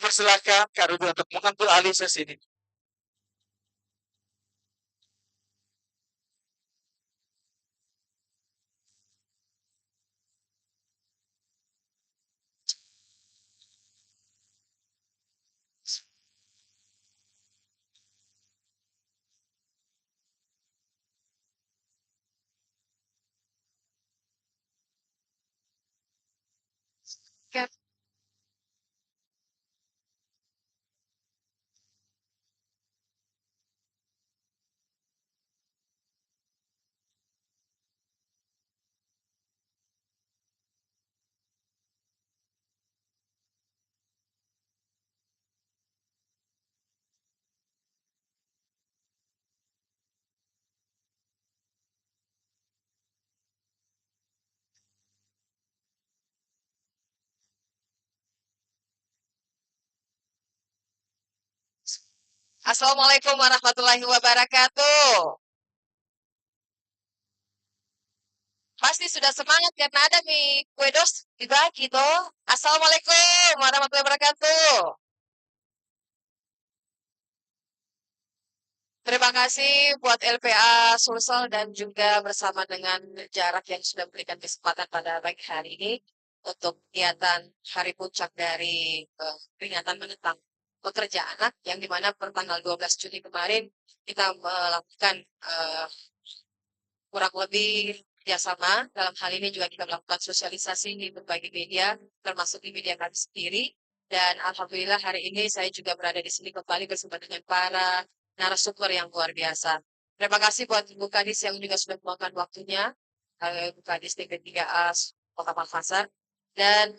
persilakan Kak Ruby untuk mengambil alih sesi ini. Oke. Assalamualaikum warahmatullahi wabarakatuh. Pasti sudah semangat karena ada nih kue dos dibagi toh. Assalamualaikum warahmatullahi wabarakatuh. Terima kasih buat LPA Sulsel dan juga bersama dengan Jarak yang sudah memberikan kesempatan pada pagi hari ini untuk kegiatan hari puncak dari peringatan menentang pekerja anak yang dimana per tanggal 12 Juni kemarin kita melakukan kurang lebih kerjasama. Dalam hal ini juga kita melakukan sosialisasi di berbagai media, termasuk di media kami sendiri. Dan alhamdulillah hari ini saya juga berada di sini kembali bersama dengan para narasumber yang luar biasa. Terima kasih buat Ibu Kadis yang juga sudah meluangkan waktunya, Ibu Kadis DP3A Kota Makassar. Dan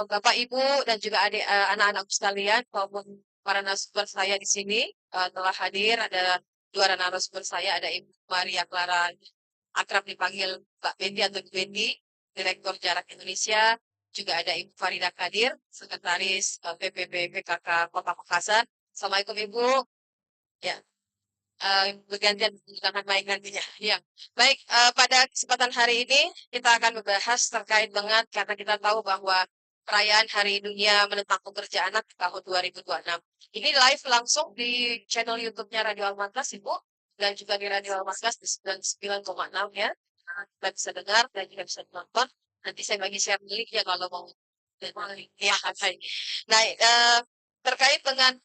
Bapak Ibu dan juga adik anak-anakku sekalian maupun para narasumber saya di sini telah hadir. Ada dua narasumber saya, ada Ibu Maria Clara akrab dipanggil Mbak Bendi atau Ibu Bendi, Direktur Jarak Indonesia. Juga ada Ibu Farida Kadir, Sekretaris PPB PKK Kota Makassar. Assalamualaikum Ibu. Ya, bergantian menggunakan mic nantinya. Ya, baik. Pada kesempatan hari ini kita akan membahas terkait dengan karena kita tahu bahwa perayaan Hari Dunia Menentang Pekerja Anak tahun 2026. Ini live langsung di channel YouTube-nya Radio Almatras, Ibu, dan juga di Radio Almatras di 99,6 ya. Kita bisa dengar dan juga bisa nonton. Nanti saya bagi share link-nya kalau mau. Ya, baik. Nah, terkait dengan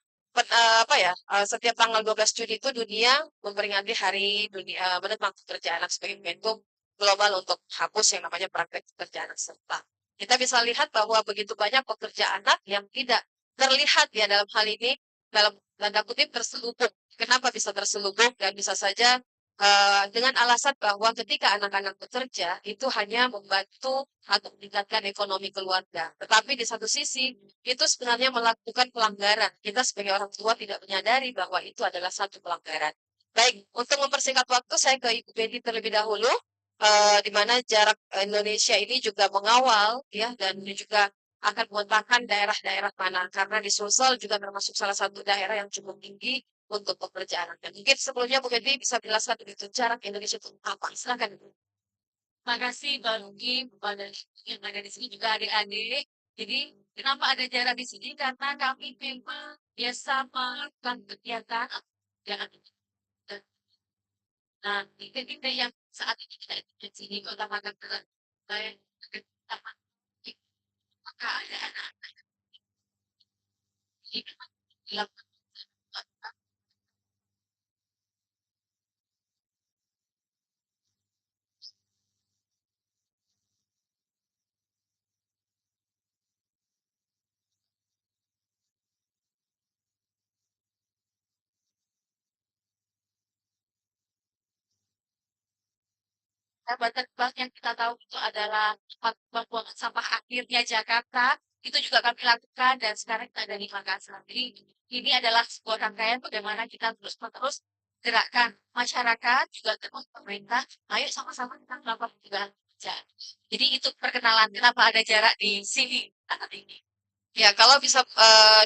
apa ya, setiap tanggal 12 Juni itu dunia memperingati Hari Dunia Menentang Pekerja Anak sebagai momentum global untuk hapus yang namanya praktek pekerja anak serta. Kita bisa lihat bahwa begitu banyak pekerja anak yang tidak terlihat ya dalam hal ini dalam tanda kutip terselubung. Kenapa bisa terselubung dan bisa saja dengan alasan bahwa ketika anak-anak bekerja itu hanya membantu atau meningkatkan ekonomi keluarga. Tetapi di satu sisi itu sebenarnya melakukan pelanggaran. Kita sebagai orang tua tidak menyadari bahwa itu adalah satu pelanggaran. Baik, untuk mempersingkat waktu saya ke Ibu Bedi terlebih dahulu, di mana Jarak Indonesia ini juga mengawal ya dan juga akan memetakan daerah-daerah mana karena di Sulsel juga termasuk salah satu daerah yang cukup tinggi untuk pekerjaan. Dan mungkin sebelumnya Bu Bedi bisa jelaskan begitu Jarak Indonesia itu apa? Silakan. Terima kasih Bang Nugi, kepada yang ada di sini juga adik-adik. Jadi kenapa ada jarak di sini? Karena kami memang biasa melakukan kegiatan dan nah, titik-titik yang saat ini kita di sini Kota Makassar, saya maka ada anak-anak ini dilakukan Jabatan Bank yang kita tahu itu adalah tempat pembuangan sampah akhirnya Jakarta. Itu juga kami lakukan dan sekarang kita ada di Makassar. Jadi ini adalah sebuah rangkaian bagaimana kita terus-menerus gerakan masyarakat juga termasuk pemerintah. Ayo sama-sama kita melakukan perubahan kerja. Jadi itu perkenalan kenapa ada jarak di sini saat ini. Ya, kalau bisa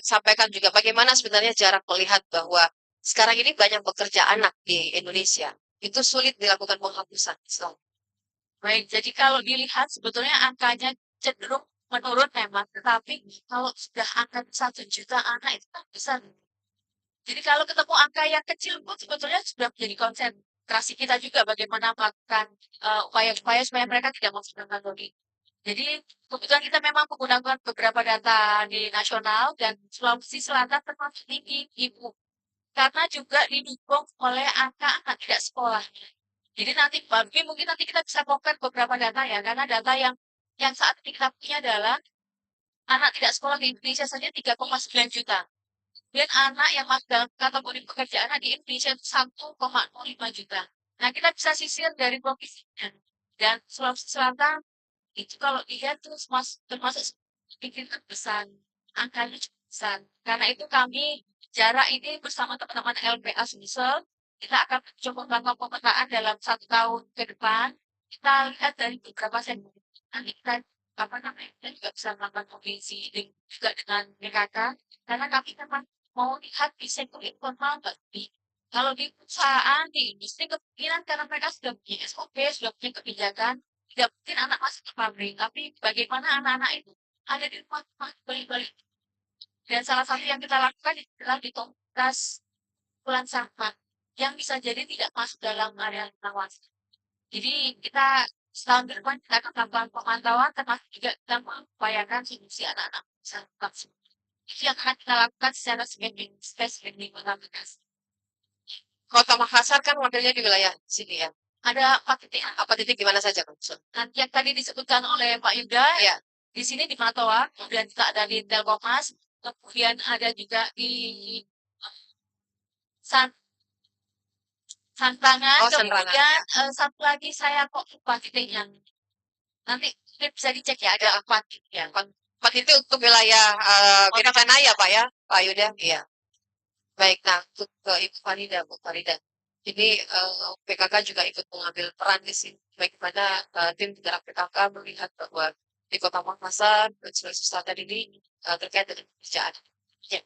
sampaikan juga bagaimana sebenarnya jarak melihat bahwa sekarang ini banyak pekerja anak di Indonesia. Itu sulit dilakukan penghapusan. Baik, jadi kalau dilihat sebetulnya angkanya cenderung menurun memang, tetapi kalau sudah angka 1 juta anak itu kan besar. Jadi kalau ketemu angka yang kecil pun sebetulnya sudah menjadi konsentrasi kita juga bagaimana melakukan upaya-upaya supaya mereka tidak masuk dalam kategori. Jadi kebetulan kita memang menggunakan beberapa data di nasional dan Sulawesi Selatan termasuk tinggi ibu karena juga didukung oleh angka anak tidak sekolah. Jadi nanti bagi mungkin nanti kita bisa compare beberapa data ya karena data yang saat ini kita punya adalah anak tidak sekolah di Indonesia saja 3,9 juta. Dan anak yang masuk dalam kategori pekerjaan di Indonesia itu 1,05 juta. Nah, kita bisa sisir dari provinsinya. Dan Sulawesi Selatan itu kalau dilihat terus termasuk sedikit terbesar. Angkanya cukup besar. Karena itu kami jarak ini bersama teman-teman LPA Sumsel, kita akan coba melakukan pemetaan dalam 1 tahun ke depan. Kita lihat dari beberapa segmen. Nanti kita apa namanya kita juga bisa melakukan provinsi juga dengan PKK karena kami memang mau lihat di sektor informal Mbak Dwi. Kalau di perusahaan, di industri kemungkinan karena mereka sudah punya SOP, sudah punya kebijakan, tidak mungkin anak masuk ke pabrik. Tapi bagaimana anak-anak itu ada di rumah balik-balik. Dan salah satu yang kita lakukan adalah di komunitas pulang sampah yang bisa jadi tidak masuk dalam area pengawasan. Jadi kita setahun ke depan kita akan melakukan pemantauan termasuk juga kita mengupayakan solusi anak-anak bisa vaksin. Itu yang akan kita lakukan secara spesifik di Kota Bekasi. Kota Makassar kan wakilnya di wilayah sini ya. Ada 4 titik. Apa titik di mana saja, Kang? Nanti yang tadi disebutkan oleh Pak Yuda, Ya, di sini di Matoa, kemudian kita ada di Telkommas, kemudian ada juga di San Santangan, oh Sanrangan. kemudian satu lagi saya kok lupa titiknya. Nanti bisa dicek ya, ada 4 titik ya. Empat itu untuk wilayah Biritan ya, Pak ya, Pak Yuda. Iya. Baik, nah untuk ke Ibu Farida, Bu Farida. Ini PKK juga ikut mengambil peran di sini. Bagaimana tim penggerak PKK melihat bahwa di Kota Makassar dan Sulawesi Selatan ini terkait dengan pekerjaan. Ya.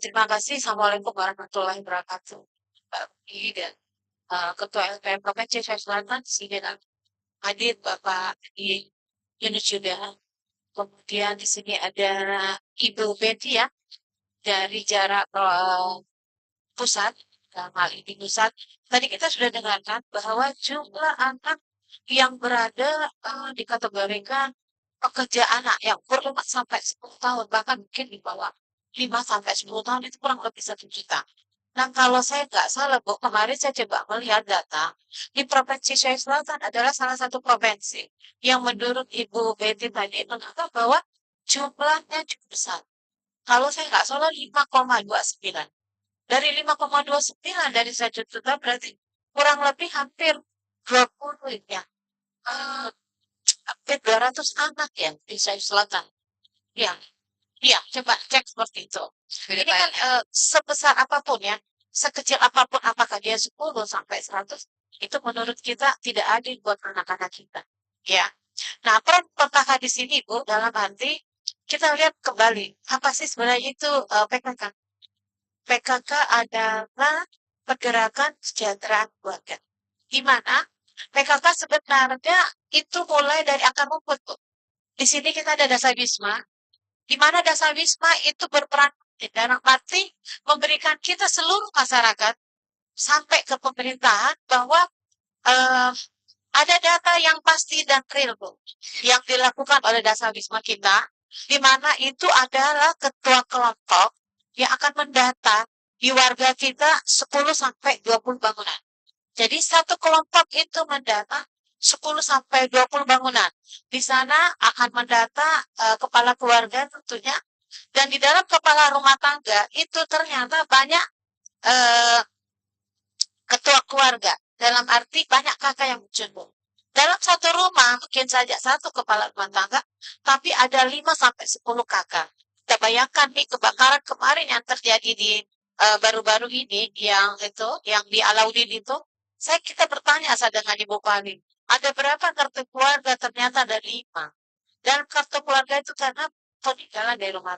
Terima kasih. Assalamualaikum warahmatullahi wabarakatuh. Mbak Ruki dan Ketua LPM Provinsi Sulawesi Selatan, di sini ada hadir Bapak di Yunus Yuda. Kemudian di sini ada Ibu Betty ya dari jarak pusat, dalam hal ini pusat. Tadi kita sudah dengarkan bahwa jumlah anak yang berada dikategorikan pekerja anak yang umur 5 sampai 10 tahun, bahkan mungkin di bawah 5 sampai 10 tahun itu kurang lebih 1 juta. Nah, kalau saya nggak salah, Bu, kemarin saya coba melihat data, di Provinsi Sulawesi Selatan adalah salah satu provinsi yang menurut Ibu Betty tadi menganggap bahwa jumlahnya cukup besar. Kalau saya nggak salah 5,29. Dari 5,29 dari 1 juta berarti kurang lebih hampir 20 ya. Eh, hampir 200 anak ya di Sulawesi Selatan. Ya, iya, coba cek seperti itu. Ini kan sebesar apapun ya, sekecil apapun apakah dia 10 sampai 100, itu menurut kita tidak adil buat anak-anak kita. Ya. Nah, peran PKK di sini, Bu, dalam arti kita lihat kembali, apa sih sebenarnya itu PKK? PKK adalah pergerakan kesejahteraan keluarga. Di mana PKK sebenarnya itu mulai dari akar rumput, Bu. Di sini kita ada Dasar Wisma, di mana Dasar Wisma itu berperan penting dalam arti memberikan kita seluruh masyarakat sampai ke pemerintahan bahwa eh, ada data yang pasti dan real, Bu, yang dilakukan oleh Dasar Wisma kita, di mana itu adalah ketua kelompok yang akan mendata di warga kita 10 sampai 20 bangunan. Jadi satu kelompok itu mendata 10 sampai 20 bangunan. Di sana akan mendata kepala keluarga tentunya. Dan di dalam kepala rumah tangga itu ternyata banyak eh, ketua keluarga. Dalam arti banyak kakak yang muncul. Dalam satu rumah mungkin saja satu kepala rumah tangga, tapi ada 5 sampai 10 kakak. Kita bayangkan nih kebakaran kemarin yang terjadi di baru-baru ini yang di Alauddin itu, kita bertanya dengan Ibu Paling, ada berapa kartu keluarga? Ternyata ada 5. Dan kartu keluarga itu karena peninggalan dari rumah.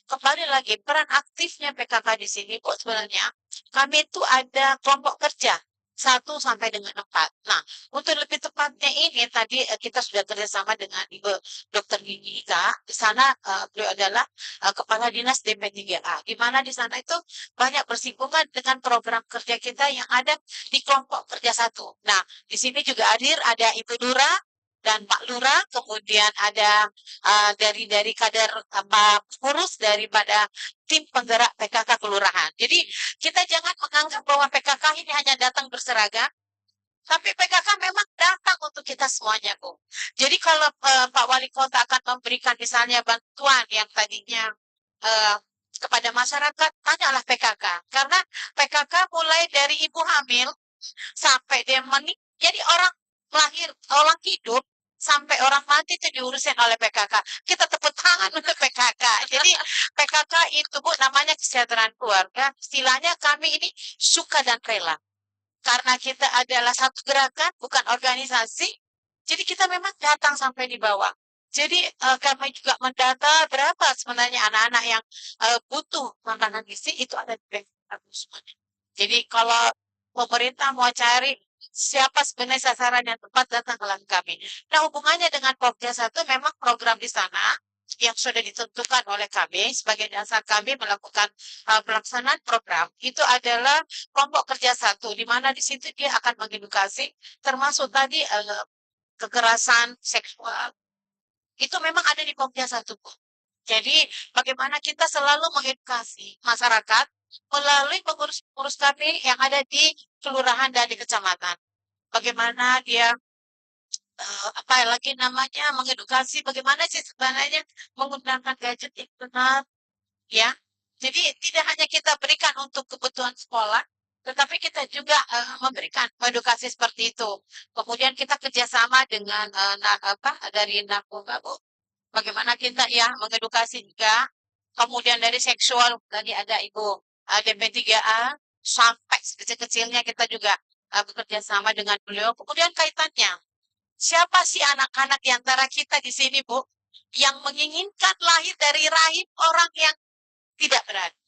Kembali lagi peran aktifnya PKK di sini, Bu, sebenarnya kami itu ada kelompok kerja 1 sampai dengan 4. Nah, untuk lebih tepatnya ini tadi kita sudah kerjasama dengan Ibu Dokter Gigi Ika. Di sana beliau adalah Kepala Dinas DP3A, di mana di sana itu banyak bersinggungan dengan program kerja kita yang ada di kelompok kerja 1. Nah, di sini juga hadir ada Ibu Lurah dan Pak Lurah, kemudian ada dari kader pengurus daripada tim penggerak PKK kelurahan. Jadi kita jangan menganggap bahwa PKK ini hanya datang berseragam, tapi PKK memang datang untuk kita semuanya, Bu. Jadi kalau Pak Wali Kota akan memberikan misalnya bantuan yang tadinya eh, kepada masyarakat, tanyalah PKK. Karena PKK mulai dari ibu hamil sampai dia menikah. Jadi orang lahir, orang hidup, sampai orang mati itu diurusin oleh PKK. Kita tepuk tangan untuk PKK. Jadi PKK itu Bu namanya kesejahteraan keluarga. Istilahnya kami ini suka dan rela. Karena kita adalah satu gerakan, bukan organisasi. Jadi kita memang datang sampai di bawah. Jadi kami juga mendata berapa sebenarnya anak-anak yang butuh makanan gizi itu ada di PKK semuanya. Jadi kalau pemerintah mau cari siapa sebenarnya sasaran yang tepat datanglah ke kami. Nah hubungannya dengan Pokja 1 memang program di sana yang sudah ditentukan oleh kami sebagai dasar kami melakukan pelaksanaan program itu adalah kelompok kerja 1 di mana di situ dia akan mengedukasi termasuk tadi kekerasan seksual itu memang ada di Pokja 1 Bu. Jadi bagaimana kita selalu mengedukasi masyarakat melalui pengurus-pengurus kami yang ada di kelurahan dan di kecamatan. Bagaimana dia apa lagi namanya mengedukasi bagaimana sih sebenarnya menggunakan gadget yang benar ya. Jadi tidak hanya kita berikan untuk kebutuhan sekolah, tetapi kita juga memberikan edukasi seperti itu. Kemudian kita kerjasama dengan dari narkoba, Bu. Bagaimana kita ya mengedukasi juga. Kemudian dari seksual tadi ada Ibu DP3A sampai sekecil-kecilnya kita juga bekerja sama dengan beliau. Kemudian kaitannya, siapa sih anak-anak di antara kita di sini, Bu, yang menginginkan lahir dari rahim orang yang tidak berada?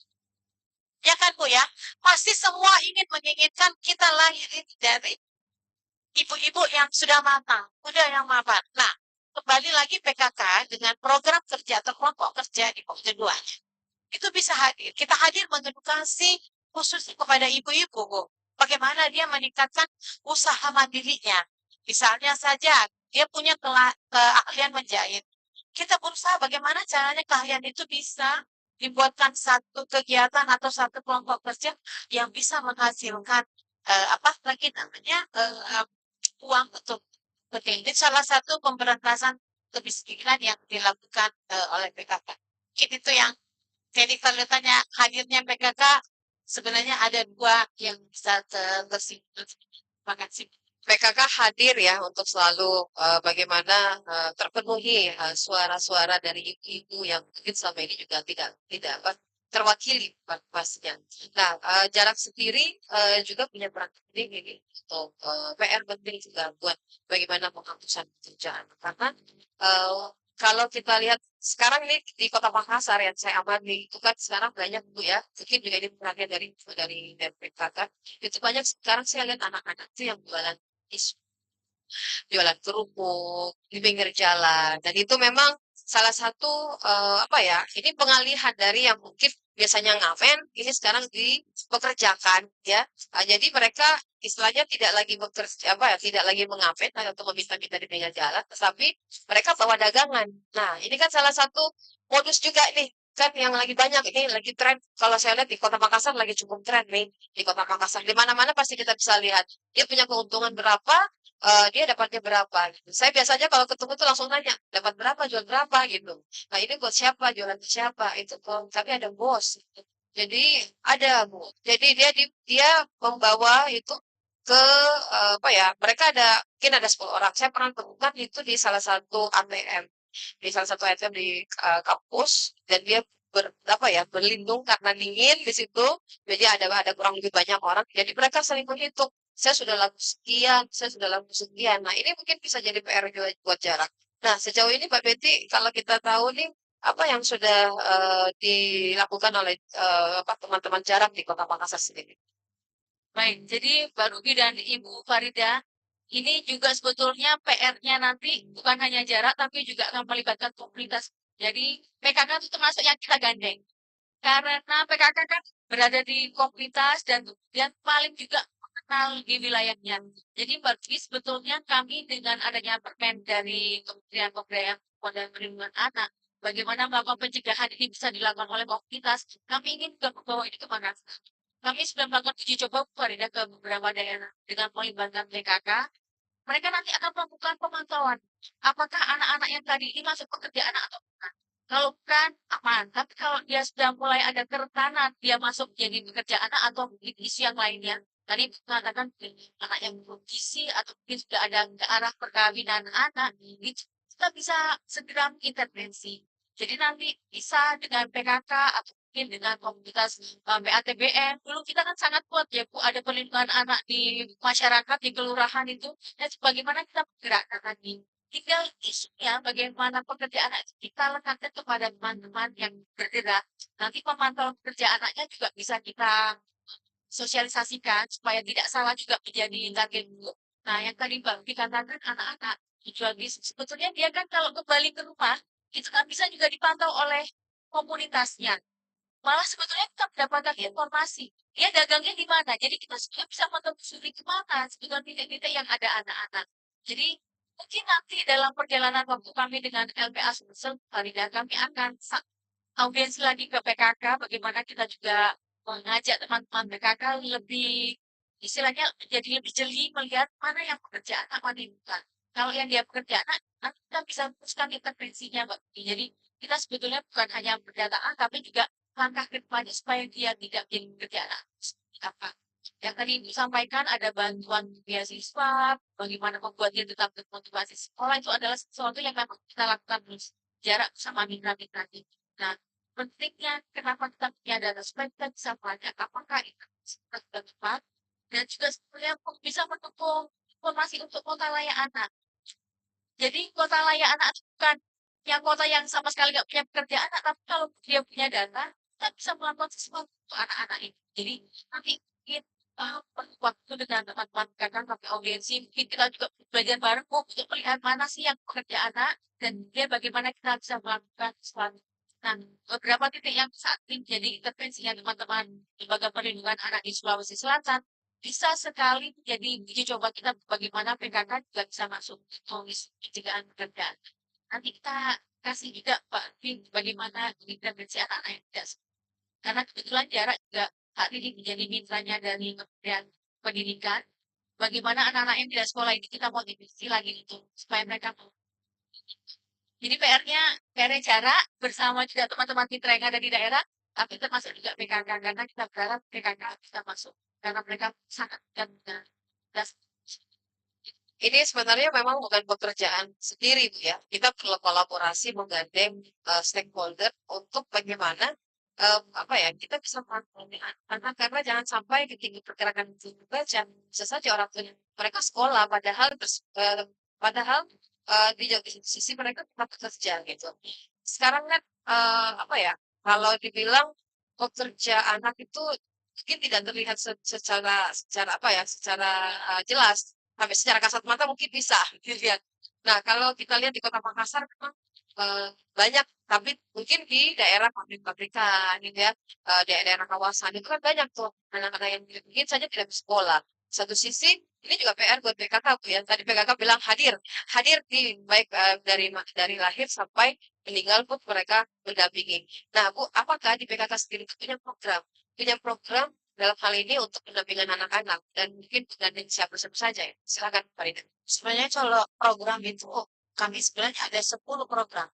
Ya kan, Bu ya? Pasti semua menginginkan kita lahir dari ibu-ibu yang sudah matang, udah yang mapan. Nah, kembali lagi PKK dengan program kerja atau kelompok kerja di Pokja 2 itu bisa hadir. Kita hadir mengedukasi khusus kepada ibu-ibu, Bu. Bagaimana dia meningkatkan usaha mandirinya. Misalnya saja, dia punya keahlian menjahit. Kita berusaha bagaimana caranya keahlian itu bisa dibuatkan satu kegiatan atau satu kelompok kerja yang bisa menghasilkan apa lagi namanya uang untuk ini salah satu pemberantasan kemiskinan yang dilakukan oleh PKK. Mungkin itu yang jadi kalau tanya hadirnya PKK sebenarnya ada 2 yang bisa tersinggung. Terima kasih. PKK hadir ya untuk selalu bagaimana terpenuhi suara-suara dari ibu-ibu yang mungkin selama ini juga tidak apa terwakili pastinya. Nah, jarak sendiri juga punya peran penting ini untuk PR penting juga buat bagaimana penghapusan pekerjaan. Karena kalau kita lihat sekarang ini di Kota Makassar yang saya amati itu kan sekarang banyak Bu ya, mungkin juga ini perhatian dari PKK, itu banyak sekarang saya lihat anak-anak itu yang jualan jualan kerupuk di pinggir jalan dan itu memang salah satu apa ya ini pengalihan dari yang mungkin biasanya ngamen ini sekarang dipekerjakan ya. Jadi mereka istilahnya tidak lagi bekerja apa ya tidak lagi mengamen atau meminta-minta di pinggir jalan tetapi mereka bawa dagangan. Nah ini kan salah satu modus juga nih kan yang lagi banyak ini lagi tren kalau saya lihat di Kota Makassar lagi cukup tren nih di Kota Makassar di mana-mana pasti kita bisa lihat dia punya keuntungan berapa dia dapatnya berapa gitu. Saya biasanya kalau ketemu tuh langsung nanya, dapat berapa, jual berapa gitu. Nah ini buat siapa, jualan ke siapa, itu kok. Tapi ada bos. Gitu. Jadi ada Bu. Jadi dia membawa itu ke apa ya? Mereka ada mungkin ada 10 orang. Saya pernah temukan itu di salah satu ATM, di salah satu ATM di kampus dan dia apa ya berlindung karena dingin di situ. Jadi ada kurang lebih banyak orang. Jadi mereka sering menghitung saya sudah laku sekian, saya sudah laku sekian. Nah, ini mungkin bisa jadi PR juga buat jarak. Nah, sejauh ini Mbak Betty, kalau kita tahu nih, apa yang sudah dilakukan oleh apa teman-teman jarak di Kota Makassar sendiri? Baik, jadi Mbak Ruby dan Ibu Farida, ini juga sebetulnya PR-nya nanti bukan hanya jarak, tapi juga akan melibatkan komunitas. Jadi PKK itu termasuk yang kita gandeng. Karena PKK kan berada di komunitas dan kemudian paling juga mengenal di wilayahnya. Jadi Mbak Ruby, sebetulnya kami dengan adanya permen dari Kementerian Pemberdayaan Perempuan dan Perlindungan Anak, bagaimana melakukan pencegahan ini bisa dilakukan oleh komunitas, kami ingin juga membawa ini kemana? Kami sudah melakukan uji coba Farida ke beberapa daerah dengan melibatkan PKK. Mereka nanti akan melakukan pemantauan. Apakah anak-anak yang tadi ini masuk pekerjaan atau bukan? Kalau bukan, aman. Tapi kalau dia sudah mulai ada kerentanan, dia masuk jadi pekerja anak atau mungkin isu yang lainnya. Tadi mengatakan anak yang belum gizi atau mungkin sudah ada ke arah perkawinan anak, itu kita bisa segera mengintervensi. Jadi nanti bisa dengan PKK atau mungkin dengan komunitas PATBM. Dulu kita kan sangat kuat ya Bu, ada perlindungan anak di masyarakat, di kelurahan itu. Dan bagaimana kita bergerakkan tadi. Tinggal isunya bagaimana pekerjaan anak itu kita letakkan kepada teman-teman yang bergerak. Nanti pemantauan kerja anaknya juga bisa kita sosialisasikan supaya tidak salah juga menjadi target group. Nah, yang tadi Mbak dikatakan anak-anak dijual bisnis, sebetulnya dia kan kalau kembali ke rumah, itu kan bisa juga dipantau oleh komunitasnya. Malah sebetulnya kita mendapatkan informasi, dia dagangnya di mana. Jadi kita juga bisa menelusuri kemana sebetulnya titik-titik yang ada anak-anak. Jadi mungkin nanti dalam perjalanan waktu kami dengan LPA Sumsel, Farida, kami akan audiensi lagi ke PKK, bagaimana kita juga mengajak teman-teman PKK lebih, istilahnya jadi lebih jeli melihat mana yang pekerjaan, mana yang bukan. Kalau yang dia pekerjaan, nanti kita bisa teruskan intervensinya, Mbak. Jadi kita sebetulnya bukan hanya pendataan, tapi juga langkah ke depannya supaya dia tidak menjadi pekerjaan seperti apa. Yang tadi Ibu sampaikan ada bantuan beasiswa, bagaimana membuat dia tetap termotivasi sekolah, itu adalah sesuatu yang memang kita lakukan terus jarak bersama mitra-mitra kita. Nah, pentingnya kenapa kita punya data supaya kita bisa banyak apakah itu sudah tepat dan juga sebenarnya bisa mendukung informasi untuk kota layak anak. Jadi kota layak anak itu bukan yang kota yang sama sekali nggak punya pekerjaan, tapi kalau dia punya data, kita bisa melakukan sesuatu untuk anak-anak ini. Jadi nanti mungkin waktu dengan teman-teman kadang pakai audiensi, mungkin kita juga belajar bareng Bu, untuk melihat mana sih yang pekerja anak dan dia bagaimana kita bisa melakukan sesuatu. Nah, beberapa titik yang saat ini jadi intervensinya teman-teman lembaga perlindungan anak di Sulawesi Selatan bisa sekali jadi uji coba kita bagaimana PKK juga bisa masuk komisi pencegahan pekerjaan. Nanti kita kasih juga Pak Vin bagaimana intervensi anak-anak yang tidak sekolah. Karena kebetulan jarak juga saat ini menjadi mitranya dari Kementerian Pendidikan. Bagaimana anak-anak yang tidak sekolah ini kita motivasi lagi itu supaya mereka mau. Jadi PR-nya jarak bersama juga teman-teman mitra yang ada di daerah, tapi termasuk juga PKK karena kita berharap PKK bisa masuk karena mereka sangat dekat dengan das. Ini sebenarnya memang bukan pekerjaan sendiri, Bu, ya. Kita perlu kolaborasi menggandeng stakeholder untuk bagaimana apa ya kita bisa melakukan karena jangan sampai ketika pergerakan itu baca bisa saja orang tuanya mereka sekolah padahal di sisi mereka tetap bekerja gitu. Sekarang kan apa ya kalau dibilang pekerja anak itu mungkin tidak terlihat secara secara apa ya secara jelas tapi secara kasat mata mungkin bisa dilihat. Nah, kalau kita lihat di Kota Makassar memang banyak, tapi mungkin di daerah pabrik-pabrikan gitu ya, daerah-daerah kawasan itu kan banyak tuh anak-anak yang mungkin saja tidak bersekolah. Satu sisi ini juga PR buat PKK Bu ya. Tadi PKK bilang hadir di baik dari lahir sampai meninggal pun mereka mendampingi. Nah, Bu, apakah di PKK sendiri itu punya program dalam hal ini untuk pendampingan anak-anak dan mungkin dengan siapa-siapa saja ya. Silakan Farida. Sebenarnya kalau program itu kami sebenarnya ada 10 program.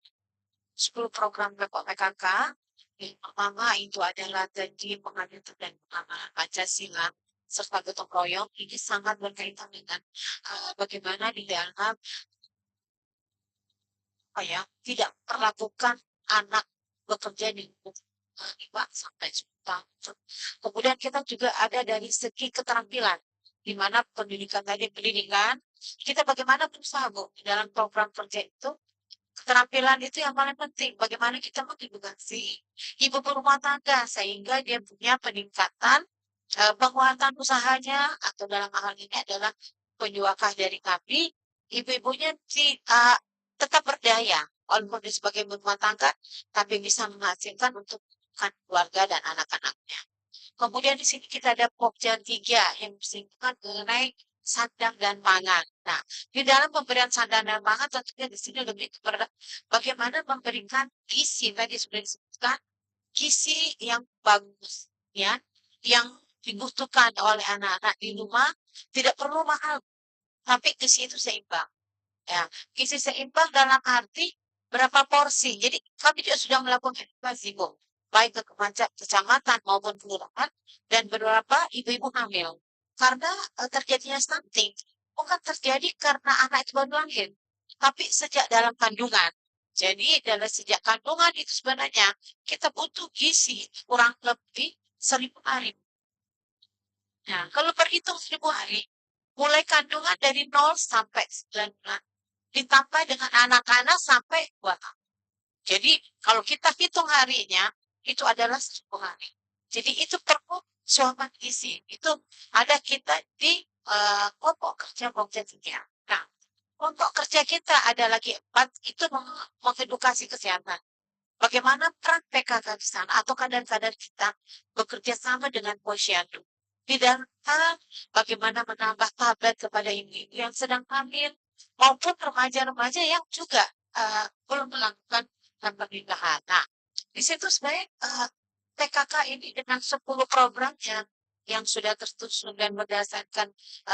10 program PKK. Yang pertama itu adalah tadi pengambil dan pengamalan Pancasila serta gotong royong ini sangat berkaitan dengan bagaimana di dalam apa ya tidak perlakukan anak bekerja di 5 sampai 10 tahun. Kemudian kita juga ada dari segi keterampilan, di mana pendidikan kita bagaimana berusaha Bu dalam program kerja itu keterampilan itu yang paling penting. Bagaimana kita mengedukasi ibu berumah tangga sehingga dia punya peningkatan penguatan usahanya atau dalam hal ini adalah penjualan dari kami, ibu-ibunya tetap berdaya walaupun dia sebagai ibu rumah tangga, tapi bisa menghasilkan untuk keluarga dan anak-anaknya. Kemudian di sini kita ada Pokja 3 yang bersinggungan mengenai sandang dan pangan. Nah, di dalam pemberian sandang dan pangan tentunya di sini lebih kepada bagaimana memberikan gizi tadi sudah disebutkan, gizi yang bagus ya, yang dibutuhkan oleh anak-anak di rumah tidak perlu mahal, tapi gizi itu seimbang. Ya, gizi seimbang dalam arti berapa porsi. Jadi kami juga sudah melakukan edukasi, Bu, baik ke kecamatan maupun kelurahan dan beberapa ibu-ibu hamil. Karena terjadinya stunting bukan terjadi karena anak itu baru lahir, tapi sejak dalam kandungan. Jadi dalam sejak kandungan itu sebenarnya kita butuh gizi kurang lebih 1.000 hari. Nah, kalau berhitung 1.000 hari, mulai kandungan dari 0 sampai 9 bulan, ditambah dengan anak-anak sampai 2 tahun. Jadi kalau kita hitung harinya, itu adalah 1.000 hari. Jadi itu perlu suapan gizi. Itu ada kita di kelompok kerja Pokja 3. Nah, kelompok kerja kita ada lagi 4, itu mengedukasi kesehatan. Bagaimana peran PKK di sana atau kadang-kadang kita bekerja sama dengan posyandu. Di dalam hal bagaimana menambah tablet kepada ibu-ibu yang sedang hamil maupun remaja-remaja yang juga belum melakukan pernikahan. Nah, di situ sebenarnya PKK ini dengan 10 program yang sudah tersusun dan berdasarkan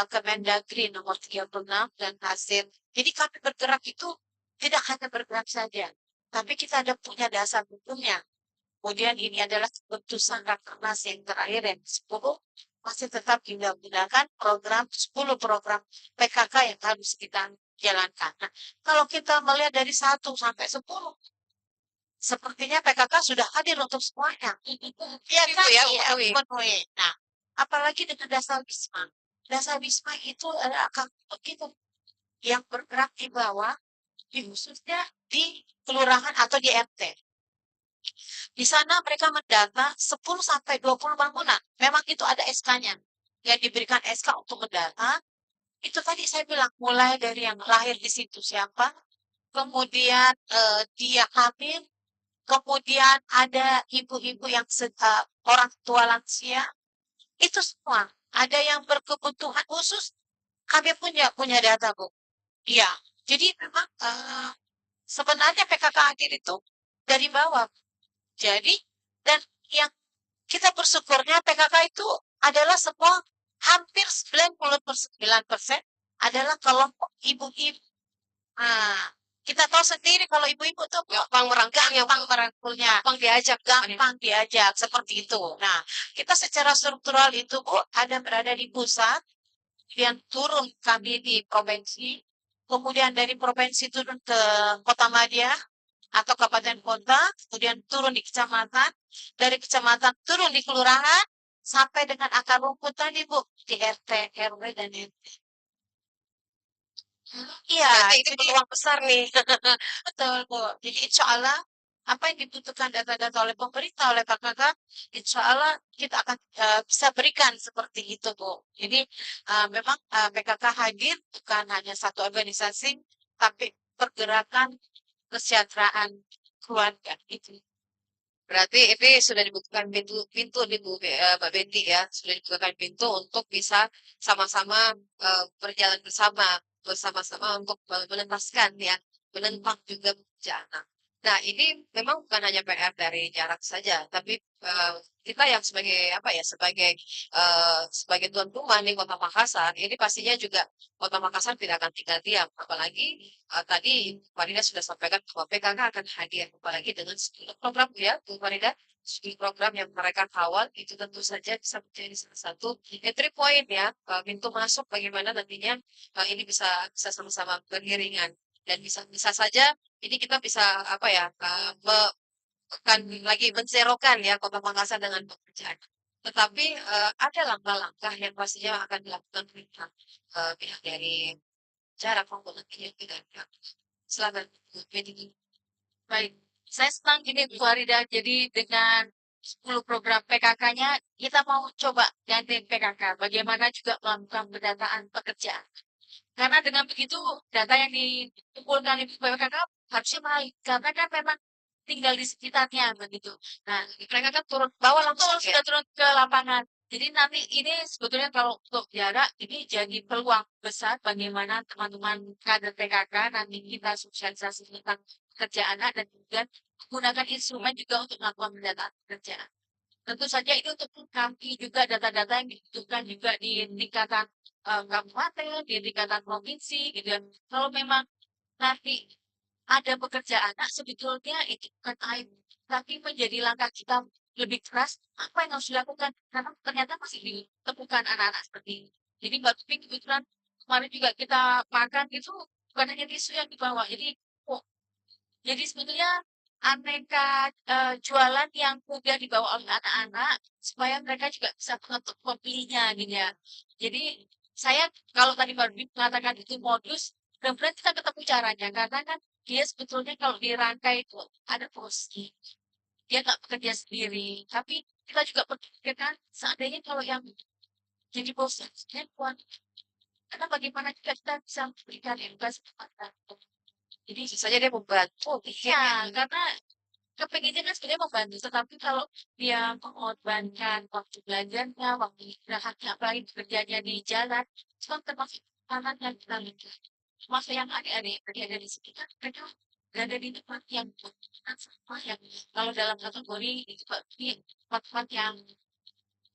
Kemendagri nomor 36 dan hasil. Jadi kami bergerak itu tidak hanya bergerak saja, tapi kita ada punya dasar hukumnya. Kemudian ini adalah keputusan Rakernas yang terakhir yang 10 masih tetap kita gunakan 10 program PKK yang harus kita jalankan. Nah, kalau kita melihat dari 1 sampai 10, sepertinya PKK sudah hadir untuk semuanya. Iya Itu kan? ya, Iya, memenuhi. memenuhi. Nah, apalagi dengan dasar Wisma. Dasar Wisma itu akan kita yang bergerak di bawah, di khususnya di kelurahan atau di RT. Di sana mereka mendata 10 sampai 20 bangunan. Memang itu ada SK-nya. Yang diberikan SK untuk mendata, itu tadi saya bilang mulai dari yang lahir di situ siapa, kemudian dia hamil, kemudian ada ibu-ibu yang orang tua lansia, itu semua. Ada yang berkebutuhan khusus, kami punya data, Bu. Iya. Jadi memang sebenarnya PKK hadir itu dari bawah. Jadi dan yang kita bersyukurnya PKK itu adalah semua hampir 99% adalah kelompok ibu-ibu. Nah, kita tahu sendiri kalau ibu-ibu tuh Gampang merangkulnya, gampang merangkulnya, gampang diajak. gampang diajak seperti itu. Nah, kita secara struktural itu Bu ada berada di pusat, kemudian turun kami di provinsi, kemudian dari provinsi turun ke Kota Madia atau kabupaten kota, kemudian turun di kecamatan, dari kecamatan turun di kelurahan, sampai dengan akar rumput tadi Bu, di RT, RW, dan RT. Iya, Berarti ini jadi peluang besar nih. betul Bu. Jadi insya Allah apa yang dibutuhkan data-data oleh pemerintah, oleh PKK, insya Allah kita akan bisa berikan seperti itu Bu. Jadi memang PKK hadir bukan hanya satu organisasi, tapi pergerakan kesejahteraan keluarga itu. Berarti ini sudah dibutuhkan pintu nih Mbak Betty ya, sudah dibutuhkan pintu untuk bisa sama-sama berjalan bersama-sama untuk menuntaskan ya, menentang juga bencana. Nah, ini memang bukan hanya PR dari jarak saja, tapi kita yang sebagai apa ya, sebagai tuan rumah di Kota Makassar, ini pastinya juga Kota Makassar tidak akan tinggal diam, apalagi tadi Farida sudah sampaikan bahwa PKK akan hadir, apalagi dengan sejumlah program ya, Bu Farida, sejumlah program yang mereka kawal itu tentu saja bisa menjadi salah satu entry point ya, pintu masuk bagaimana nantinya ini bisa bisa sama-sama beriringan dan bisa bisa saja ini kita bisa apa ya bukan lagi menserokan ya Kota Makassar dengan pekerjaan. Tetapi ada langkah-langkah yang pastinya akan dilakukan pihak dari jarak maupun nantinya tidak. Silakan, Bu Betty. Baik, saya senang ini Bu Farida. Jadi dengan 10 program PKK-nya kita mau coba ganti PKK. Bagaimana juga melakukan pendataan pekerjaan. Karena dengan begitu data yang dikumpulkan ibu PKK harusnya baik. Karena kan memang tinggal di sekitarnya begitu. Nah, mereka kan turun Bawah langsung ya. sudah turun ke lapangan. Jadi nanti ini sebetulnya kalau untuk jarak ini jadi peluang besar bagaimana teman-teman kader PKK nanti kita sosialisasi tentang kerja anak dan juga menggunakan instrumen juga untuk melakukan pendataan pekerjaan. Tentu saja itu untuk kami juga data-data yang dibutuhkan juga di tingkatan kabupaten, di tingkatan provinsi gitu ya. Kalau memang nanti ada pekerjaan anak sebetulnya itu bukan aib, tapi menjadi langkah kita lebih keras apa yang harus dilakukan karena ternyata masih ditemukan anak-anak seperti ini. Jadi Mbak Tupi kebetulan kemarin juga kita makan itu bukan hanya tisu yang dibawa, oh, jadi sebetulnya aneka jualan yang mudah dibawa oleh anak-anak supaya mereka juga bisa untuk membelinya gitu ya. Jadi saya kalau tadi Mbak Tupi mengatakan itu modus, benar-benar kita ketemu caranya karena kan dia sebetulnya kalau dirangkai itu ada bosnya. Dia nggak bekerja sendiri. Tapi kita juga berpikirkan seandainya kalau yang jadi bosnya perempuan, karena bagaimana juga kita bisa memberikan edukasi kepada jadi Bisa saja dia membantu iya, karena kepengennya kan sebenarnya membantu, tetapi kalau dia mengorbankan waktu belajarnya, waktu istirahatnya, apalagi bekerjanya di jalan, itu kan termasuk tantangan yang kita lihat. Termasuk yang adik-adik tadi ada di sekitar, mereka berada di tempat yang bukan sama yang kalau dalam kategori itu berarti tempat-tempat yang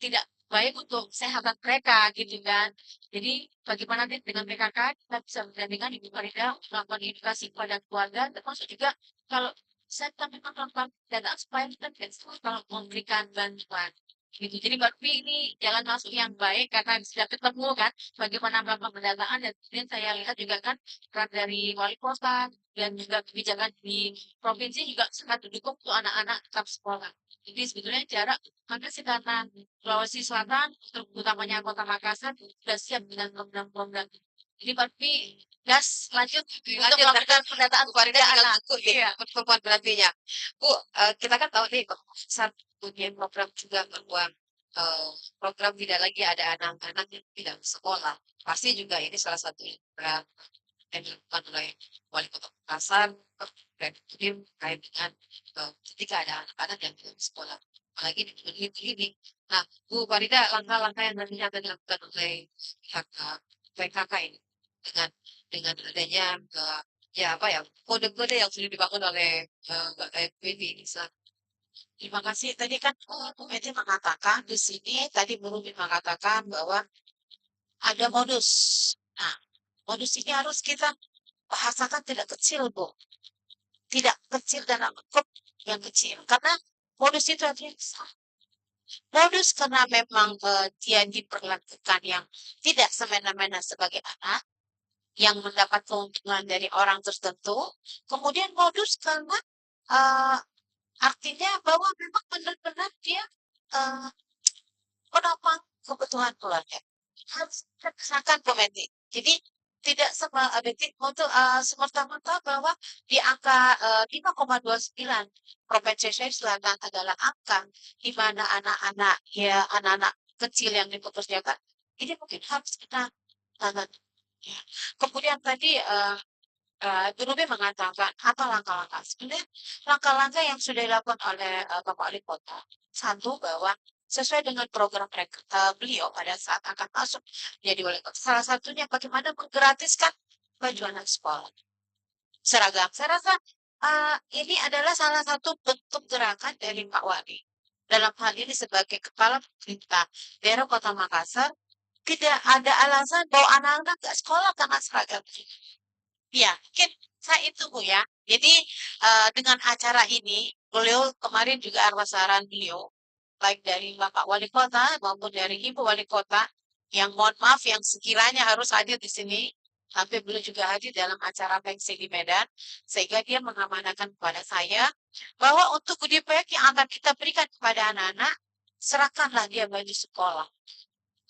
tidak baik untuk kesehatan mereka gitu kan. Jadi bagaimana nanti dengan PKK kita bisa mendampingkan ibu Farida untuk melakukan edukasi kepada keluarga termasuk juga kalau bisa kita memang melakukan pendataan supaya kita tidak salah kalau memberikan bantuan gitu. Jadi Mbak Rupi ini jalan masuk yang baik karena sudah ketemu kan bagaimana melakukan pendataan dan kemudian saya lihat juga kan peran dari wali kota dan juga kebijakan di provinsi juga sangat mendukung untuk anak-anak tetap sekolah. Jadi sebetulnya jarak maka sih karena Sulawesi Selatan, utamanya Kota Makassar, sudah siap dengan program-program. Jadi Pak gas lanjut untuk Lanjut melakukan pendataan Bu Farida pekerjaan tinggal anak. tunggu nih Iya. pertemuan berartinya. Bu, kita kan tahu nih Pak Besar punya program juga bahwa program tidak lagi ada anak-anak yang tidak bersekolah. Pasti juga ini salah satu yang dilakukan oleh wali kota Makassar dan kemudian terkait dengan ketika ada anak-anak yang tidak bersekolah. Apalagi di dunia ini. Nah, Bu Farida, langkah-langkah yang nantinya akan dilakukan oleh pihak PKK ini dengan adanya ya apa ya kode-kode yang sudah dibangun oleh Mbak Evi ini. Terima kasih. Tadi kan Bu Meti mengatakan di sini, tadi Bu Rumi mengatakan bahwa ada modus. Nah, modus ini harus kita bahasakan tidak kecil, Bu. Tidak kecil dalam lingkup yang kecil. Karena modus itu artinya besar. Modus karena memang dia diperlakukan yang tidak semena-mena sebagai anak, yang mendapat keuntungan dari orang tertentu. Kemudian modus karena eh, artinya bahwa memang benar-benar dia eh, menopang kebutuhan keluarga. Harus kita kenakan komedi. Jadi tidak sama untuk semerta-merta bahwa di angka 5,29 Provinsi Sulawesi Selatan adalah angka di mana anak-anak ya anak-anak kecil yang dipekerjakan ini mungkin harus kita tangan. Ya. Kemudian tadi Durube mengatakan apa langkah-langkah. Sebenarnya langkah-langkah yang sudah dilakukan oleh Bapak Wali Kota. Satu, bahwa sesuai dengan program beliau pada saat akan masuk menjadi wali kota. Salah satunya bagaimana menggratiskan baju anak sekolah. Seragam. Saya rasa ini adalah salah satu bentuk gerakan dari Pak Wali. Dalam hal ini sebagai kepala pemerintah daerah Kota Makassar, tidak ada alasan bahwa anak-anak nggak sekolah karena seragam. Ya, mungkin saya itu Bu ya. Jadi dengan acara ini, beliau kemarin juga atas saran beliau, baik dari Bapak Wali Kota maupun dari Ibu Wali Kota, yang mohon maaf yang sekiranya harus hadir di sini, tapi beliau juga hadir dalam acara pensi di Medan, sehingga dia mengamanahkan kepada saya bahwa untuk goodie bag yang akan kita berikan kepada anak-anak, serahkanlah dia baju sekolah.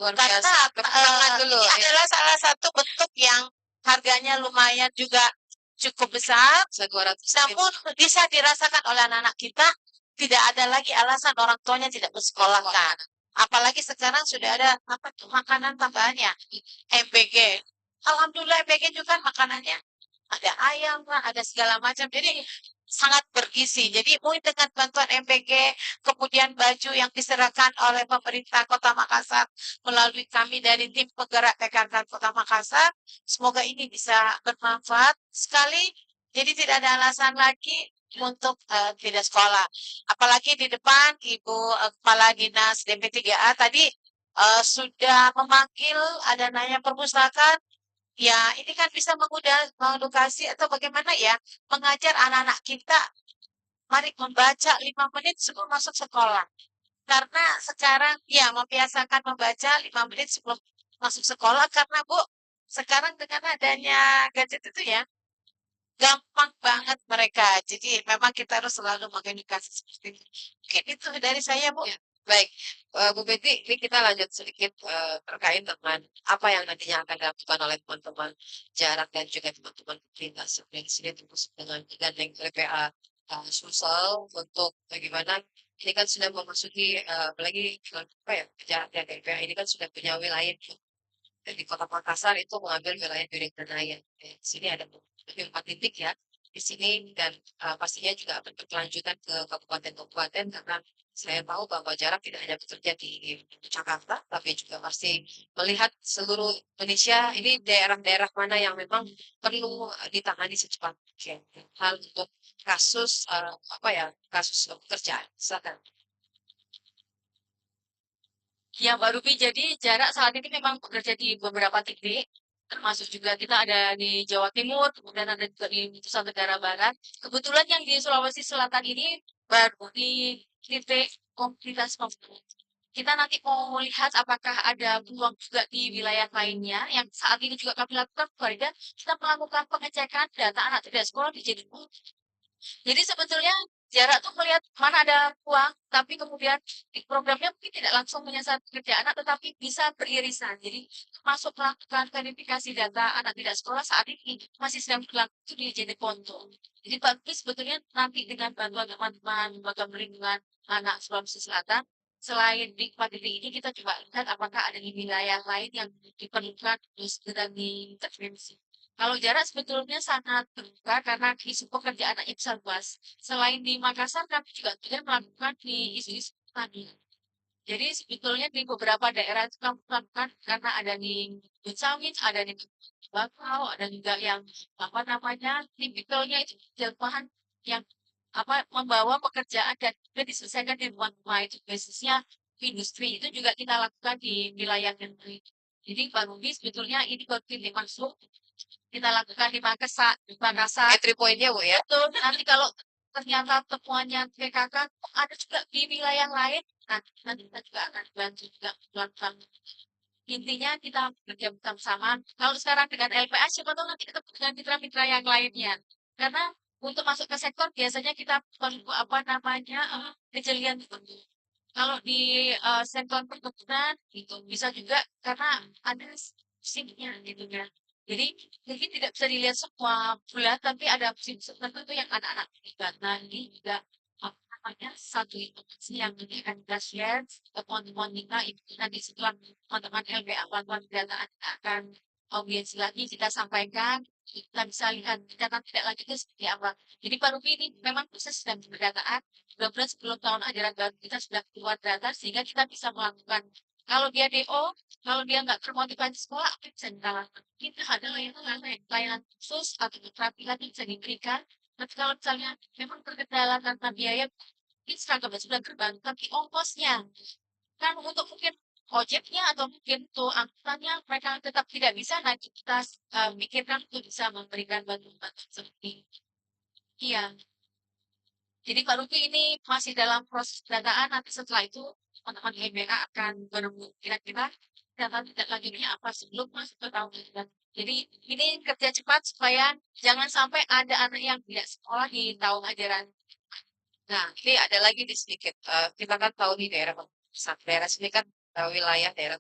Luar Karena biasa. Perjuangan dulu. ini Ya. adalah salah satu bentuk yang harganya lumayan juga cukup besar, Bisa 200 namun bisa dirasakan oleh anak-anak kita tidak ada lagi alasan orang tuanya tidak bersekolahkan. Apalagi sekarang sudah ada apa tuh makanan tambahannya, MPG. Alhamdulillah MPG juga makanannya ada ayam lah, ada segala macam. Jadi sangat bergizi. Jadi mungkin dengan bantuan MPG, kemudian baju yang diserahkan oleh pemerintah Kota Makassar melalui kami dari tim penggerak PKK Kota Makassar, semoga ini bisa bermanfaat sekali. Jadi tidak ada alasan lagi untuk tidak sekolah. Apalagi di depan Ibu Kepala Dinas DP3A tadi sudah memanggil ada nanya perpustakaan. Ya, ini kan bisa mengedukasi atau bagaimana ya, mengajar anak-anak kita, mari membaca 5 menit sebelum masuk sekolah. Karena sekarang ya membiasakan membaca 5 menit sebelum masuk sekolah karena Bu, sekarang dengan adanya gadget itu ya, gampang banget mereka. Jadi memang kita harus selalu mengedukasi seperti itu. Mungkin itu dari saya, Bu. Ya, baik, Bu Betty, ini kita lanjut sedikit terkait dengan apa yang nantinya akan dilakukan oleh teman-teman jarak dan juga teman-teman pemerintah. Sebenarnya di sini termasuk dengan digandeng LPA Sulsel untuk bagaimana ini kan sudah memasuki apalagi apa ya jarak dan LPA ini kan sudah punya wilayah dan di Kota Makassar itu mengambil wilayah Biring Danaya. Di sini ada 4 titik ya di sini dan pastinya juga akan berkelanjutan ke kabupaten-kabupaten karena saya tahu bahwa jarak tidak hanya bekerja di Jakarta, tapi juga masih melihat seluruh Indonesia ini daerah-daerah mana yang memang perlu ditangani secepat mungkin. Hal untuk kasus apa ya kasus pekerjaan. Silakan. Ya, Mbak Ruby, jadi jarak saat ini memang bekerja di beberapa titik, termasuk juga kita ada di Jawa Timur, kemudian ada juga di Nusa Tenggara Barat. Kebetulan yang di Sulawesi Selatan ini baru di titik komunitas pembangunan. Kita nanti mau melihat apakah ada peluang juga di wilayah lainnya yang saat ini juga kami lakukan, Farida. Kita melakukan pengecekan data anak tidak sekolah di JDU. Jadi sebetulnya jarak tuh melihat mana ada uang, tapi kemudian di programnya mungkin tidak langsung menyasar pekerja anak, tetapi bisa beririsan. Jadi masuk melakukan verifikasi data anak tidak sekolah saat ini masih sedang berlangsung itu di JD Ponto. Jadi bagus sebetulnya nanti dengan bantuan teman-teman lembaga perlindungan anak Sulawesi Selatan, selain di empat titik ini kita coba lihat apakah ada di wilayah lain yang diperlukan untuk segera diintervensi. Kalau jarak sebetulnya sangat terbuka karena isu pekerjaan anak bisa luas. Selain di Makassar, kami juga sudah melakukan di isu-isu tadi. Jadi sebetulnya di beberapa daerah itu kami melakukan karena ada di Bucawit, ada di Bakau, ada juga yang apa namanya tipikalnya itu jemaah yang apa membawa pekerjaan dan juga diselesaikan di rumah itu basisnya industri itu juga kita lakukan di wilayah yang lain. Jadi Pak Ruby sebetulnya ini baru pintu masuk kita lakukan di Makassar. Entry point-nya Bu ya. Betul. Nanti kalau ternyata temuannya PKK ada juga di wilayah lain, nah nanti kita juga akan bantu juga melakukan. Intinya kita bekerja bersama. Kalau sekarang dengan LPA, siapa tahu nanti ketemu dengan mitra-mitra yang lainnya. Karena untuk masuk ke sektor biasanya kita perlu apa namanya kejelian tertentu. Kalau di sektor perkebunan itu bisa juga karena ada musimnya gitu kan. Jadi mungkin tidak bisa dilihat semua bulan, tapi ada musim tertentu yang anak-anak terlibat. Nah ini juga apa namanya satu informasi yang nanti akan kita share ke teman-teman kita itu nanti setelah teman-teman LPA bantuan pendataan akan audiensi lagi kita sampaikan kita bisa lihat kita nanti tidak lanjut itu seperti apa. Jadi Pak Rupi ini memang proses sedang pendataan 12 sebelum tahun ajaran baru kita sudah keluar data sehingga kita bisa melakukan kalau dia DO, kalau dia nggak termotivasi sekolah, apa yang bisa kita lakukan? Kita ada layanan khusus atau keterampilan yang bisa diberikan. Tapi kalau misalnya memang terkendala karena biaya, mungkin seragamnya sudah terbantu, tapi ongkosnya kan untuk mungkin ojeknya atau mungkin untuk angkutannya mereka tetap tidak bisa. Nah kita pikirkan untuk bisa memberikan bantuan seperti ini. Iya. Jadi Pak Luki ini masih dalam proses pendataan, nanti setelah itu teman-teman LBA akan menunggu kira-kira data tidak lanjutnya apa sebelum masuk ke tahun depan. Jadi ini kerja cepat supaya jangan sampai ada anak yang tidak sekolah di tahun ajaran. Nah, ini ada lagi di sedikit. Kita kan tahu di daerah pusat. Daerah sini kan wilayah daerah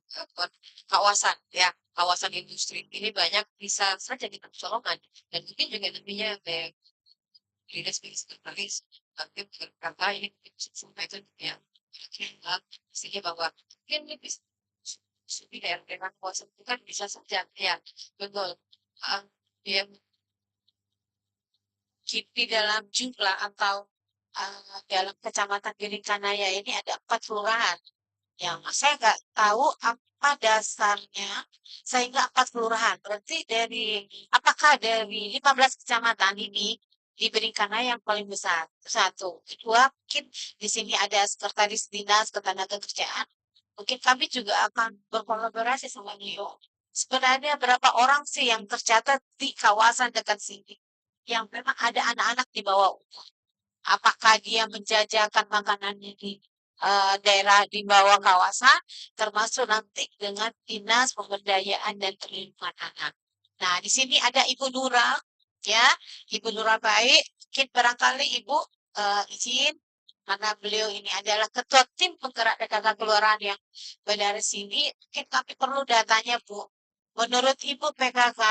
kawasan ya, kawasan industri. Ini banyak bisa saja kita colongan dan mungkin juga nantinya dinas sebagai sekretaris tim PKK ini bisa sampaikan ya pastinya bahwa mungkin ini bisa di daerah kuasa itu kan bisa saja ya betul. Ah, ya Di dalam jumlah atau dalam kecamatan Giringkanaya ini ada 4 kelurahan. Yang saya nggak tahu apa dasarnya sehingga 4 kelurahan. Berarti apakah dari 15 kecamatan ini diberikan yang paling besar? Satu. Kedua, mungkin di sini ada sekretaris dinas ketenagakerjaan. Mungkin kami juga akan berkolaborasi sama beliau. Sebenarnya berapa orang sih yang tercatat di kawasan dekat sini yang memang ada anak-anak di bawah umur? Apakah dia menjajakan makanannya di daerah di bawah kawasan, termasuk nanti dengan Dinas Pemberdayaan dan Perlindungan Anak. Nah, di sini ada Ibu Nura, ya, Ibu Nura baik. Mungkin barangkali Ibu izin, karena beliau ini adalah ketua tim penggerak PKK kelurahan yang berada sini. Mungkin kami perlu datanya, Bu. Menurut Ibu PKK,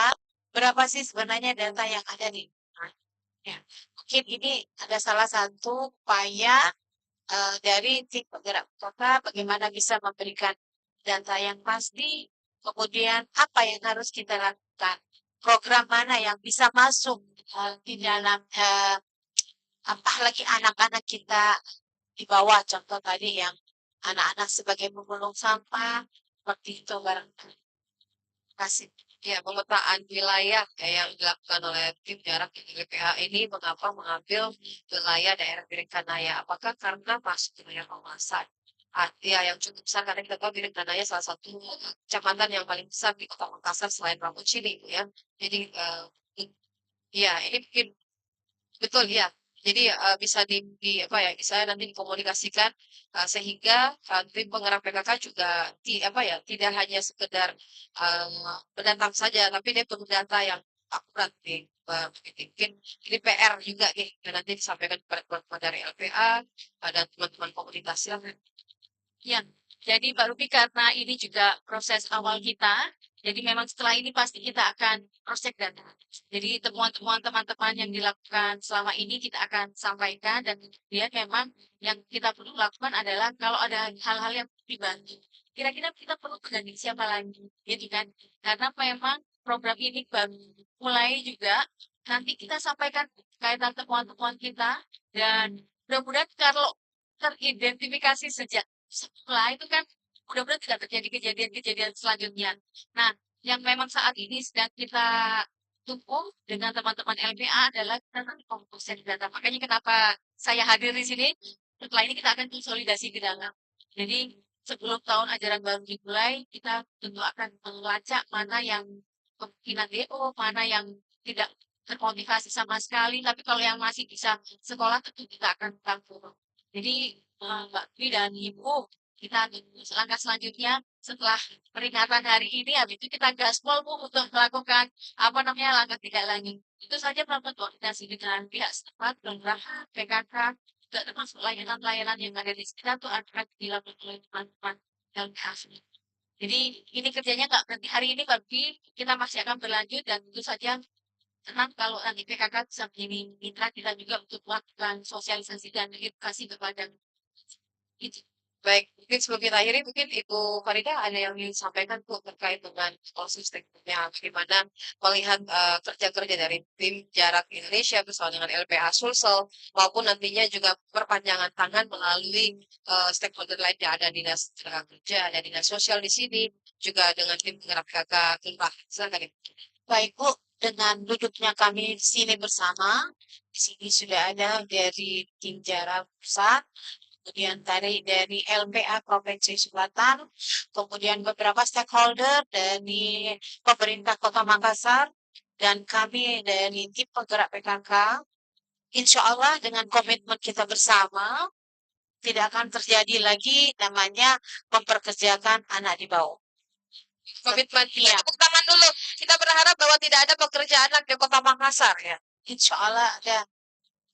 berapa sih sebenarnya data yang ada di? Ya, mungkin ini ada salah satu upaya dari tim penggerak kota bagaimana bisa memberikan data yang pasti, kemudian apa yang harus kita lakukan, program mana yang bisa masuk di dalam apalagi anak-anak kita di bawah, contoh tadi yang anak-anak sebagai pemulung sampah, seperti itu barangkali. Terima kasih. Ya, pemetaan wilayah yang dilakukan oleh tim jarak LPA ini mengapa mengambil wilayah daerah Biringkanaya? Apakah karena masuk wilayah kawasan? Ya, yang cukup besar karena kita tahu Biringkanaya salah satu kecamatan yang paling besar di Kota Makassar selain Ramucini, ya. Jadi, ya ini mungkin betul ya. Jadi bisa apa ya, bisa nanti dikomunikasikan sehingga tim penggerak PKK juga apa ya, tidak hanya sekedar mendatang saja, tapi dia perlu data yang akurat nih. Mungkin ini PR juga nih yang nanti disampaikan kepada teman-teman dari LPA dan teman-teman komunitasnya. Ya, jadi Pak Rupi karena ini juga proses awal kita, jadi memang setelah ini pasti kita akan cross-check data. Jadi temuan-temuan teman-teman yang dilakukan selama ini kita akan sampaikan dan kemudian memang yang kita perlu lakukan adalah kalau ada hal-hal yang perlu dibantu. Kira-kira kita perlu menggandeng siapa lagi, gitu kan? Karena memang program ini baru mulai juga, nanti kita sampaikan kaitan temuan-temuan kita dan mudah-mudahan kalau teridentifikasi sejak setelah itu kan mudah-mudahan tidak terjadi kejadian-kejadian selanjutnya. Nah, yang memang saat ini sedang kita tunggu dengan teman-teman LPA adalah kita nanti komposisi data. Makanya kenapa saya hadir di sini, setelah ini kita akan konsolidasi ke dalam. Jadi sebelum tahun ajaran baru dimulai, kita tentu akan melacak mana yang kemungkinan DO, mana yang tidak termotivasi sama sekali, tapi kalau yang masih bisa sekolah tentu kita akan tampung. Jadi Mbak Dwi dan Ibu, kita tunggu langkah selanjutnya setelah peringatan hari ini, habis itu kita gaspol Bu untuk melakukan apa namanya langkah tidak lanjut. Itu saja melakukan koordinasi dengan pihak setempat, kelurahan, PKK, juga termasuk layanan-layanan yang ada di sekitar itu akan dilakukan oleh teman-teman LPA. Jadi ini kerjanya nggak berhenti hari ini, tapi kita masih akan berlanjut dan tentu saja senang kalau nanti PKK bisa menjadi mitra kita juga untuk melakukan sosialisasi dan edukasi kepada itu. Baik, mungkin sebelum kita akhiri, mungkin Ibu Farida ada yang ingin disampaikan Bu terkait dengan proses tekniknya, bagaimana melihat kerja-kerja dari tim jarak Indonesia bersama dengan LPA Sulsel, maupun nantinya juga perpanjangan tangan melalui stakeholder lain yang ada dinas tenaga kerja, ada dinas sosial di sini, juga dengan tim penggerak PKK kelurahan. Silakan Ibu. Baik Bu, dengan duduknya kami di sini bersama, di sini sudah ada dari tim jarak pusat, kemudian dari LPA Provinsi Selatan, kemudian beberapa stakeholder dari pemerintah Kota Makassar, dan kami dari tim penggerak PKK. Insya Allah dengan komitmen kita bersama, tidak akan terjadi lagi namanya memperkerjakan anak di bawah. Komitmen kita, Iya. tepuk tangan dulu. Kita berharap bahwa tidak ada pekerjaan anak di Kota Makassar ya. Insya Allah ada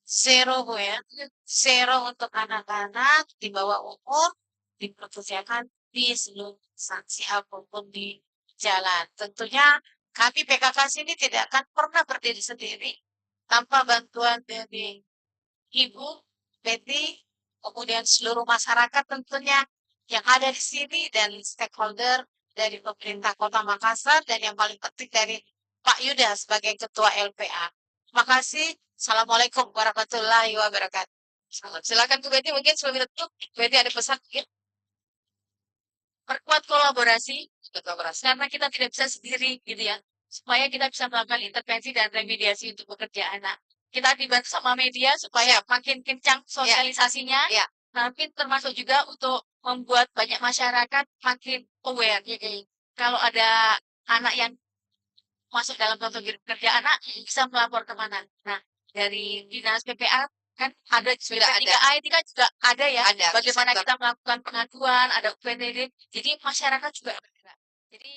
zero Bu ya. Zero untuk anak-anak di bawah umur diperkerjakan di seluruh instansi apapun di jalan. Tentunya kami PKK sini tidak akan pernah berdiri sendiri tanpa bantuan dari Ibu Betty, kemudian seluruh masyarakat tentunya yang ada di sini dan stakeholder dari pemerintah Kota Makassar dan yang paling penting dari Pak Yuda sebagai Ketua LPA. Terima kasih. Assalamualaikum warahmatullahi wabarakatuh. Silakan Bu Betty, mungkin sebelum itu Bu Betty ada pesan mungkin? Perkuat kolaborasi, karena kita tidak bisa sendiri gitu ya. Supaya kita bisa melakukan intervensi dan remediasi untuk pekerja anak. Kita dibantu sama media supaya makin kencang sosialisasinya. Ya. Tapi termasuk juga untuk membuat banyak masyarakat makin aware. Kalau ada anak yang masuk dalam kategori pekerja anak, bisa melapor kemana. Nah, dari Dinas PPA kan ada Sudah ada. 3A itu kan juga ada ya. Ada, Bagaimana center. kita melakukan pengaduan, ada UPTD. Jadi masyarakat juga bergerak. Jadi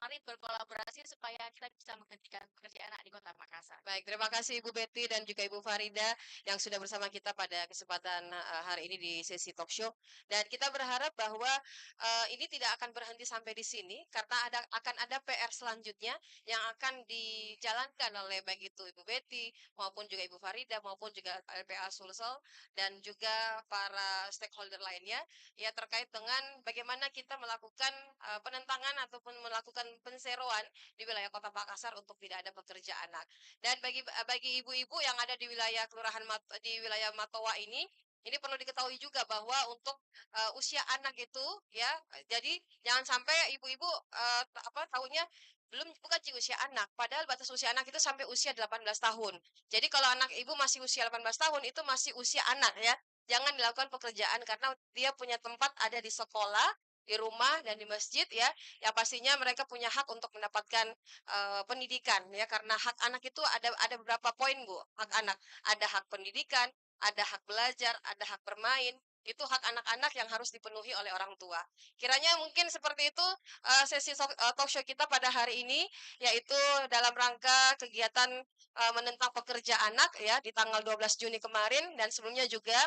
mari berkolaborasi supaya kita bisa menghentikan pekerja anak di Kota Makassar. Baik, terima kasih Ibu Betty dan juga Ibu Farida yang sudah bersama kita pada kesempatan hari ini di sesi talk show. Dan kita berharap bahwa ini tidak akan berhenti sampai di sini karena akan ada PR selanjutnya yang akan dijalankan oleh baik itu Ibu Betty maupun juga Ibu Farida maupun juga LPA Sulsel dan juga para stakeholder lainnya ya terkait dengan bagaimana kita melakukan penentangan ataupun melakukan penseroan di wilayah Kota Makassar untuk tidak ada pekerja anak. Dan bagi ibu-ibu yang ada di wilayah di wilayah Matoa ini perlu diketahui juga bahwa untuk usia anak itu ya, jadi jangan sampai ibu-ibu tahunya bukan usia anak, padahal batas usia anak itu sampai usia 18 tahun. Jadi kalau anak ibu masih usia 18 tahun itu masih usia anak ya. Jangan dilakukan pekerjaan karena dia punya tempat ada di sekolah, di rumah dan di masjid ya. Yang pastinya mereka punya hak untuk mendapatkan pendidikan ya karena hak anak itu ada beberapa poin Bu. Hak anak ada hak pendidikan, ada hak belajar, ada hak bermain. Itu hak anak-anak yang harus dipenuhi oleh orang tua. Kiranya mungkin seperti itu sesi talk show kita pada hari ini yaitu dalam rangka kegiatan menentang pekerja anak ya di tanggal 12 Juni kemarin dan sebelumnya juga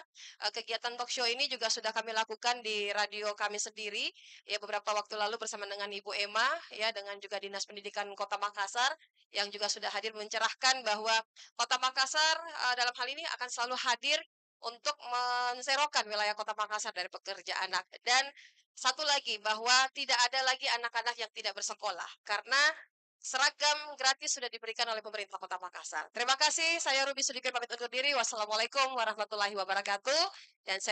kegiatan talk show ini juga sudah kami lakukan di radio kami sendiri ya beberapa waktu lalu bersama dengan Ibu Emma ya dengan juga Dinas Pendidikan Kota Makassar yang juga sudah hadir mencerahkan bahwa Kota Makassar dalam hal ini akan selalu hadir untuk menserokan wilayah Kota Makassar dari pekerja anak dan satu lagi bahwa tidak ada lagi anak-anak yang tidak bersekolah karena seragam gratis sudah diberikan oleh pemerintah Kota Makassar. Terima kasih, saya Ruby Sudikir pamit undur diri. Wassalamualaikum warahmatullahi wabarakatuh. Dan saya